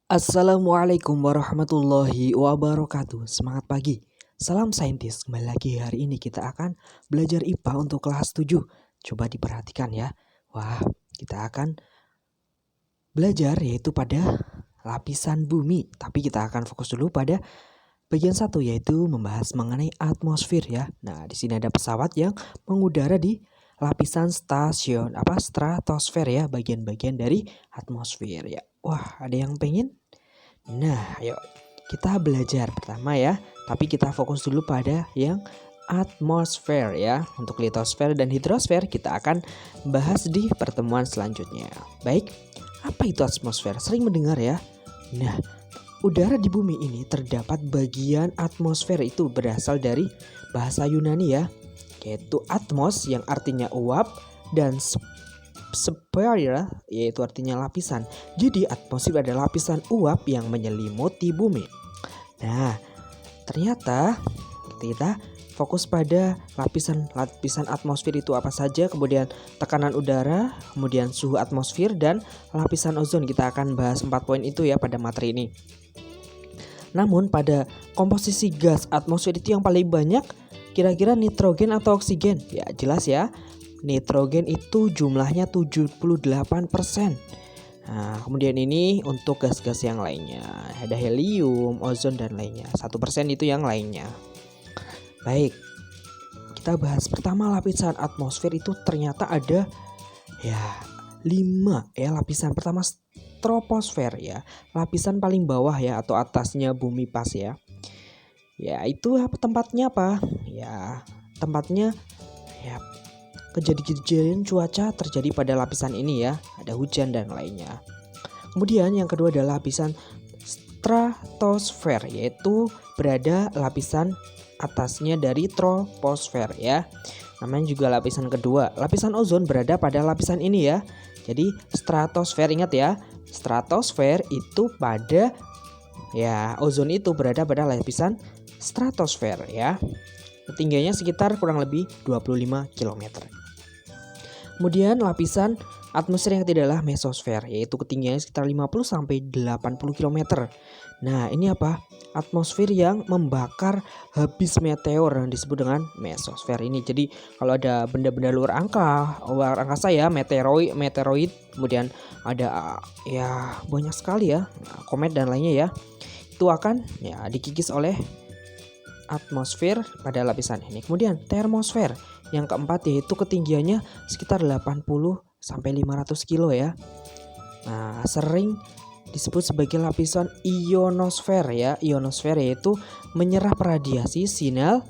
Assalamualaikum warahmatullahi wabarakatuh. Semangat pagi. Salam saintis. Kembali lagi hari ini kita akan belajar IPA untuk kelas 7. Coba diperhatikan ya. Wah, kita akan belajar yaitu pada lapisan bumi. Tapi kita akan fokus dulu pada bagian 1 yaitu membahas mengenai atmosfer ya. Nah, di sini ada pesawat yang mengudara di lapisan stratosfer ya, bagian-bagian dari atmosfer ya. Wah, ada yang pengen? Nah, ayo kita belajar pertama ya. Tapi kita fokus dulu pada yang atmosfer ya. Untuk litosfer dan hidrosfer kita akan bahas di pertemuan selanjutnya. Baik, apa itu atmosfer? Sering mendengar ya. Nah, udara di bumi ini terdapat bagian atmosfer itu berasal dari bahasa Yunani ya, yaitu atmos yang artinya uap dan sphere yaitu artinya lapisan. Jadi atmosfer adalah lapisan uap yang menyelimuti bumi. Nah, ternyata kita fokus pada lapisan atmosfer itu apa saja, kemudian tekanan udara, kemudian suhu atmosfer dan lapisan ozon. Kita akan bahas 4 poin itu ya pada materi ini. Namun pada komposisi gas atmosfer itu yang paling banyak kira-kira nitrogen atau oksigen? Ya jelas ya. Nitrogen itu jumlahnya 78%. Nah, kemudian ini untuk gas-gas yang lainnya. Ada helium, ozon dan lainnya. 1% itu yang lainnya. Baik. Kita bahas pertama lapisan atmosfer itu ternyata ada ya 5 ya. Lapisan pertama troposfer ya. Lapisan paling bawah ya atau atasnya bumi pas ya. Ya, itu tempatnya apa? Ya, tempatnya ya kejadian cuaca terjadi pada lapisan ini ya, ada hujan dan lainnya. Kemudian yang kedua adalah lapisan stratosfer, yaitu berada lapisan atasnya dari troposfer ya. Namanya juga lapisan kedua. Lapisan ozon berada pada lapisan ini ya. Jadi stratosfer, ingat ya, stratosfer itu pada ya, ozon itu berada pada lapisan stratosfer ya. Ketinggiannya sekitar kurang lebih 25 km. Kemudian lapisan atmosfer yang tidaklah mesosfer, yaitu ketinggiannya sekitar 50 sampai 80 km. Nah, ini apa? Atmosfer yang membakar habis meteor yang disebut dengan mesosfer ini. Jadi kalau ada benda-benda luar angkasa ya, meteoroid, kemudian ada ya banyak sekali ya, komet dan lainnya ya. Itu akan ya dikikis oleh atmosfer pada lapisan ini. Kemudian termosfer yang keempat yaitu ketinggiannya sekitar 80 sampai 500 kilo ya. Nah, sering disebut sebagai lapisan ionosfer ya. Ionosfer yaitu menyerap radiasi sinyal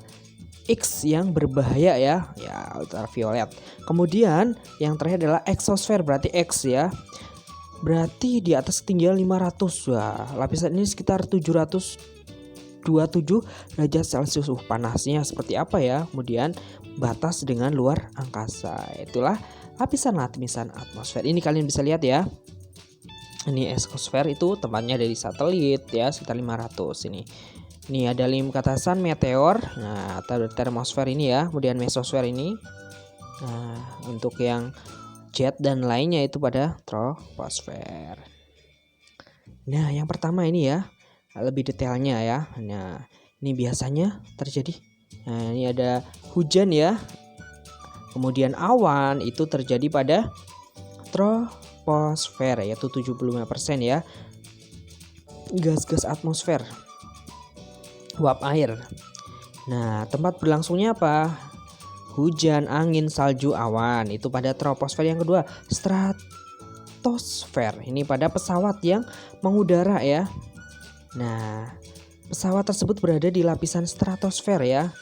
X yang berbahaya ya, ultraviolet. Kemudian yang terakhir adalah exosfer, berarti X ya. Berarti di atas ketinggian 500. Wah, lapisan ini sekitar 727 derajat Celcius. Panasnya seperti apa ya? Kemudian batas dengan luar angkasa. Itulah lapisan atmosfer. Ini kalian bisa lihat ya. Ini exosfer itu tempatnya dari satelit ya, sekitar 500 ini. Ini ada limkatasan meteor. Nah, atau termosfer ini ya. Kemudian mesosfer ini. Nah, untuk yang jet dan lainnya itu pada troposfer. Nah, yang pertama ini ya, lebih detailnya ya. Nah, ini biasanya terjadi. Nah, ini ada hujan ya. Kemudian awan itu terjadi pada troposfer yaitu 75% ya. Gas-gas atmosfer, uap air. Nah, tempat berlangsungnya apa? Hujan, angin, salju, awan. Itu pada troposfer. Yang kedua, stratosfer. Ini pada pesawat yang mengudara ya. Nah, pesawat tersebut berada di lapisan stratosfer ya.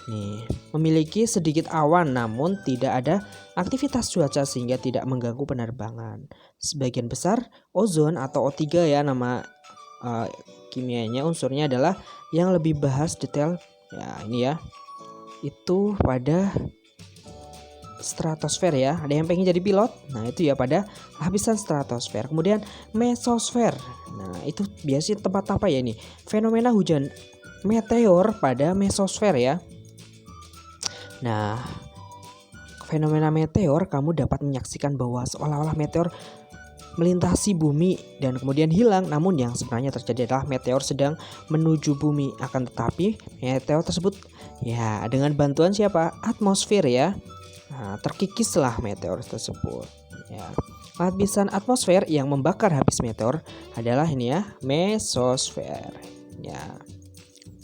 Nih, memiliki sedikit awan namun tidak ada aktivitas cuaca sehingga tidak mengganggu penerbangan. Sebagian besar ozon atau O3 ya, nama kimianya, unsurnya adalah yang lebih bahas detail ya ini ya. Itu pada stratosfer ya. Ada yang pengen jadi pilot? Nah, itu ya pada lapisan stratosfer. Kemudian mesosfer. Nah, itu biasanya tempat apa ya ini? Fenomena hujan meteor pada mesosfer ya. Nah, fenomena meteor kamu dapat menyaksikan bahwa seolah-olah meteor melintasi bumi dan kemudian hilang. Namun yang sebenarnya terjadi adalah meteor sedang menuju bumi. Akan tetapi meteor tersebut ya dengan bantuan siapa? Atmosfer ya. Nah, terkikislah meteor tersebut. Ya. Lapisan atmosfer yang membakar habis meteor adalah ini ya, mesosfer. Ya.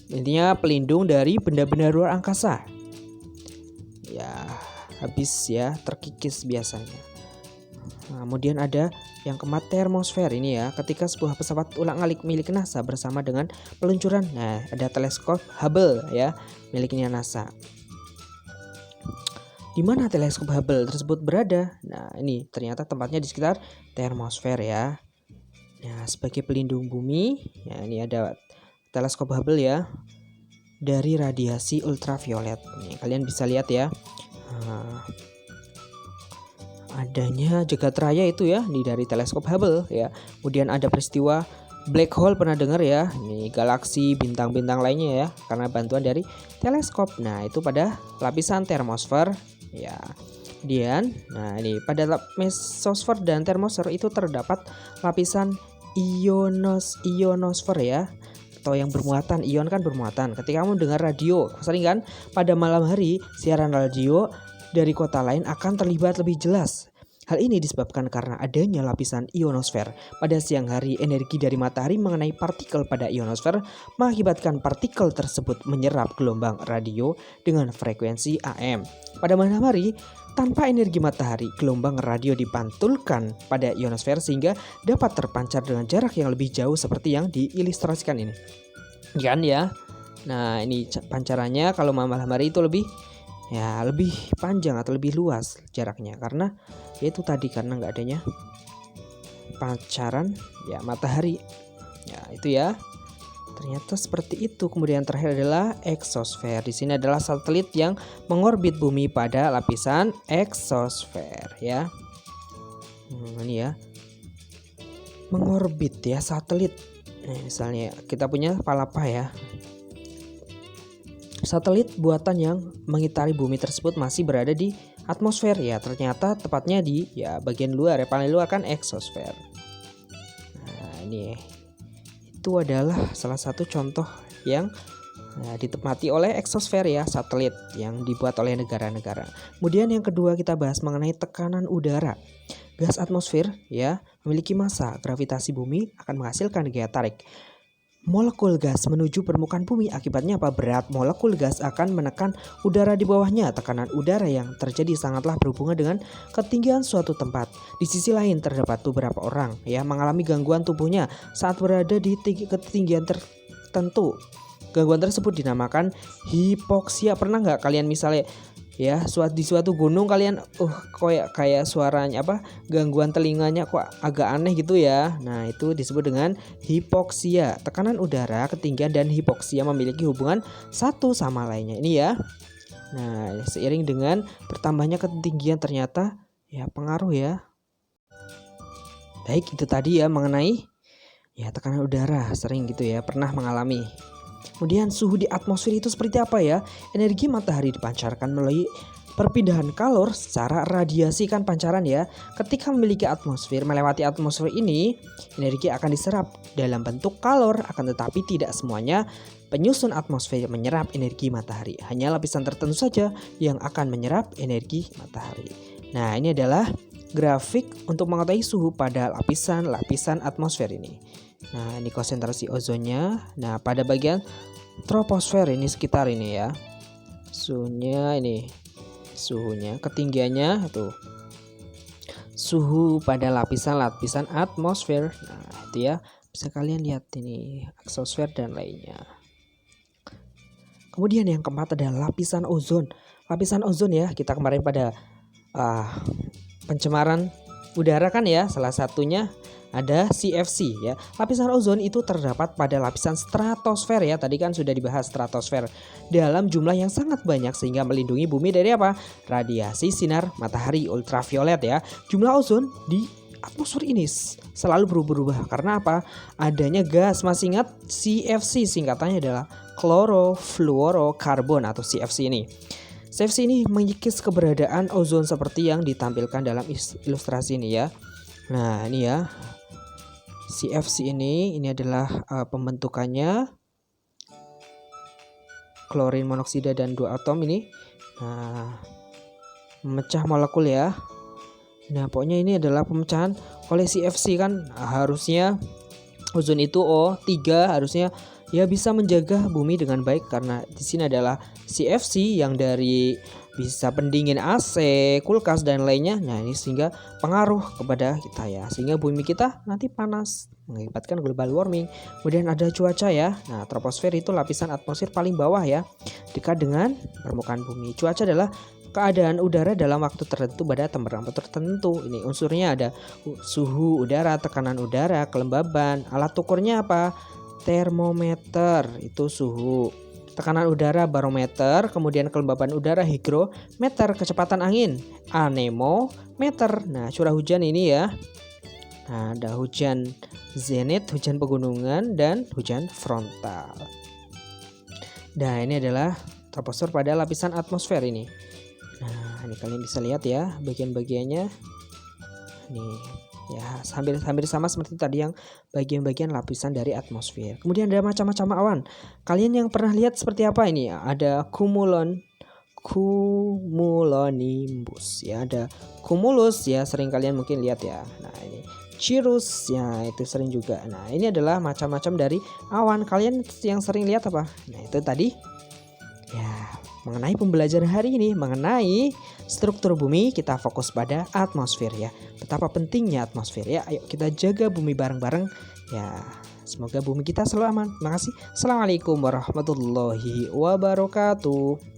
Intinya pelindung dari benda-benda luar angkasa. Ya, habis ya, terkikis biasanya. Nah, kemudian ada yang keempat termosfer ini ya, ketika sebuah pesawat ulang-alik milik NASA bersama dengan peluncuran. Nah, ada teleskop Hubble ya, miliknya NASA. Di mana teleskop Hubble tersebut berada? Nah, ini ternyata tempatnya di sekitar termosfer ya. Nah, sebagai pelindung bumi, ya ini ada teleskop Hubble ya dari radiasi ultraviolet. Nih, kalian bisa lihat ya. Nah, adanya jagat raya itu ya dari teleskop Hubble ya. Kemudian ada peristiwa black hole, pernah dengar ya? Ini galaksi, bintang-bintang lainnya ya, karena bantuan dari teleskop. Nah, itu pada lapisan termosfer ya. Kemudian, nah ini pada mesosfer dan termosfer itu terdapat lapisan ionosfer ya, atau yang bermuatan. Ion kan bermuatan. Ketika kamu dengar radio, sering kan pada malam hari siaran radio dari kota lain akan terlihat lebih jelas. Hal ini disebabkan karena adanya lapisan ionosfer. Pada siang hari, energi dari matahari mengenai partikel pada ionosfer mengakibatkan partikel tersebut menyerap gelombang radio dengan frekuensi AM. Pada malam hari, tanpa energi matahari, gelombang radio dipantulkan pada ionosfer sehingga dapat terpancar dengan jarak yang lebih jauh seperti yang diilustrasikan ini. Kan ya? Nah, ini pancarannya kalau malam hari itu lebih panjang atau lebih luas jaraknya, karena yaitu tadi karena nggak adanya pancaran ya matahari. Ya, itu ya. Ternyata seperti itu. Kemudian terakhir adalah eksosfer. Di sini adalah satelit yang mengorbit bumi pada lapisan eksosfer ya. Ini ya. Mengorbit ya satelit. Nah, misalnya kita punya Palapa ya. Satelit buatan yang mengitari bumi tersebut masih berada di atmosfer ya, ternyata tepatnya di ya bagian luar ya, paling luar kan eksosfer. Nah, ini itu adalah salah satu contoh yang ditempati oleh eksosfer ya, satelit yang dibuat oleh negara-negara. Kemudian yang kedua kita bahas mengenai tekanan udara. Gas atmosfer ya memiliki massa, gravitasi bumi akan menghasilkan gaya tarik molekul gas menuju permukaan bumi. Akibatnya apa? Berat molekul gas akan menekan udara di bawahnya. Tekanan udara yang terjadi sangatlah berhubungan dengan ketinggian suatu tempat. Di sisi lain terdapat beberapa orang ya mengalami gangguan tubuhnya saat berada di ketinggian tertentu. Gangguan tersebut dinamakan hipoksia. Pernah nggak kalian misalnya ya di suatu gunung kalian kayak suaranya gangguan telinganya kok agak aneh gitu ya. Nah, itu disebut dengan hipoksia. Tekanan udara, ketinggian dan hipoksia memiliki hubungan satu sama lainnya ini ya. Nah, seiring dengan bertambahnya ketinggian ternyata ya pengaruh ya. Baik, itu tadi ya mengenai ya tekanan udara, sering gitu ya pernah mengalami. Kemudian suhu di atmosfer itu seperti apa ya? Energi matahari dipancarkan melalui perpindahan kalor secara radiasi kan pancaran ya. Ketika memiliki atmosfer, melewati atmosfer ini, energi akan diserap dalam bentuk kalor. Akan tetapi tidak semuanya penyusun atmosfer menyerap energi matahari. Hanya lapisan tertentu saja yang akan menyerap energi matahari. Nah, ini adalah grafik untuk mengetahui suhu pada lapisan atmosfer ini. Nah, ini konsentrasi ozonnya. Nah, pada bagian troposfer ini sekitar ini ya. Suhunya, ketinggiannya tuh. Suhu pada lapisan atmosfer. Nah, itu ya. Bisa kalian lihat ini eksosfer dan lainnya. Kemudian yang keempat adalah lapisan ozon. Lapisan ozon ya, kita kemarin pada pencemaran udara kan ya, salah satunya ada CFC ya. Lapisan ozon itu terdapat pada lapisan stratosfer ya. Tadi kan sudah dibahas stratosfer dalam jumlah yang sangat banyak sehingga melindungi bumi dari apa? Radiasi sinar matahari ultraviolet ya. Jumlah ozon di atmosfer ini selalu berubah-ubah karena apa? Adanya gas. Masih ingat CFC, singkatannya adalah chlorofluorokarbon atau CFC ini. CFC ini mengikis keberadaan ozon seperti yang ditampilkan dalam ilustrasi ini ya. Nah, ini ya. CFC ini adalah pembentukannya klorin monoksida dan 2 atom ini. Nah, memecah molekul ya. Nah, pokoknya ini adalah pemecahan oleh CFC kan. Harusnya ozon itu O3 harusnya ya bisa menjaga bumi dengan baik, karena di sini adalah CFC yang dari bisa pendingin AC, kulkas dan lainnya. Nah, ini sehingga pengaruh kepada kita ya, sehingga bumi kita nanti panas mengakibatkan global warming. Kemudian ada cuaca ya. Nah, troposfer itu lapisan atmosfer paling bawah ya, dekat dengan permukaan bumi. Cuaca adalah keadaan udara dalam waktu tertentu pada temperatur tertentu. Ini unsurnya ada suhu udara, tekanan udara, kelembaban. Alat ukurnya apa? Termometer itu suhu, tekanan udara barometer, kemudian kelembaban udara hygrometer, kecepatan angin anemometer. Nah, curah hujan ini ya. Nah, ada hujan zenith, hujan pegunungan, dan hujan frontal. Nah, ini adalah troposfer pada lapisan atmosfer ini. Nah, ini kalian bisa lihat ya bagian-bagiannya. Nih, ya hampir sama seperti tadi yang bagian-bagian lapisan dari atmosfer. Kemudian ada macam-macam awan. Kalian yang pernah lihat seperti apa ini? Ada cumulonimbus ya, ada cumulus ya, sering kalian mungkin lihat ya. Nah, ini cirrus ya, itu sering juga. Nah, ini adalah macam-macam dari awan. Kalian yang sering lihat apa? Nah, itu tadi ya, mengenai pembelajaran hari ini mengenai struktur bumi, kita fokus pada atmosfer ya. Betapa pentingnya atmosfer ya. Ayo kita jaga bumi bareng-bareng ya. Semoga bumi kita selalu aman. Terima kasih. Assalamualaikum warahmatullahi wabarakatuh.